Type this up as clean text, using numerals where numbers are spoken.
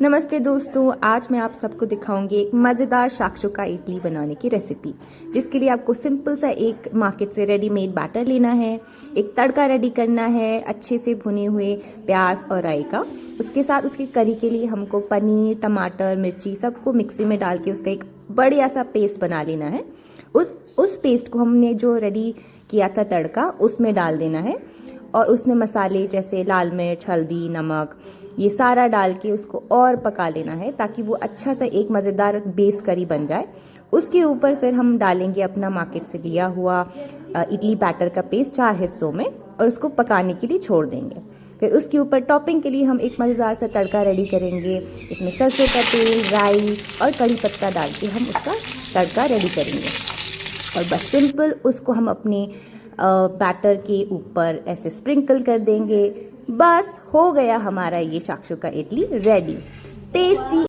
नमस्ते दोस्तों, आज मैं आप सबको दिखाऊंगी एक मज़ेदार शाक्षुका इडली बनाने की रेसिपी। जिसके लिए आपको सिंपल सा एक मार्केट से रेडीमेड बैटर लेना है, एक तड़का रेडी करना है अच्छे से भुने हुए प्याज और राई का। उसके साथ उसकी करी के लिए हमको पनीर, टमाटर, मिर्ची सबको मिक्सी में डाल के उसका एक बढ़िया सा पेस्ट बना लेना है। उस पेस्ट को हमने जो रेडी किया था तड़का उसमें डाल देना है और उसमें मसाले जैसे लाल मिर्च, हल्दी, नमक ये सारा डाल के उसको और पका लेना है ताकि वो अच्छा सा एक मज़ेदार बेस करी बन जाए। उसके ऊपर फिर हम डालेंगे अपना मार्केट से लिया हुआ इडली बैटर का पेस्ट 4 हिस्सों में और उसको पकाने के लिए छोड़ देंगे। फिर उसके ऊपर टॉपिंग के लिए हम एक मज़ेदार सा तड़का रेडी करेंगे। इसमें सरसों का तेल, राई और कड़ी पत्ता डाल के हम उसका तड़का रेडी करेंगे और बस सिंपल उसको हम अपने बैटर के ऊपर ऐसे स्प्रिंकल कर देंगे। बस हो गया हमारा ये शाक्षुका इडली रेडी। टेस्टी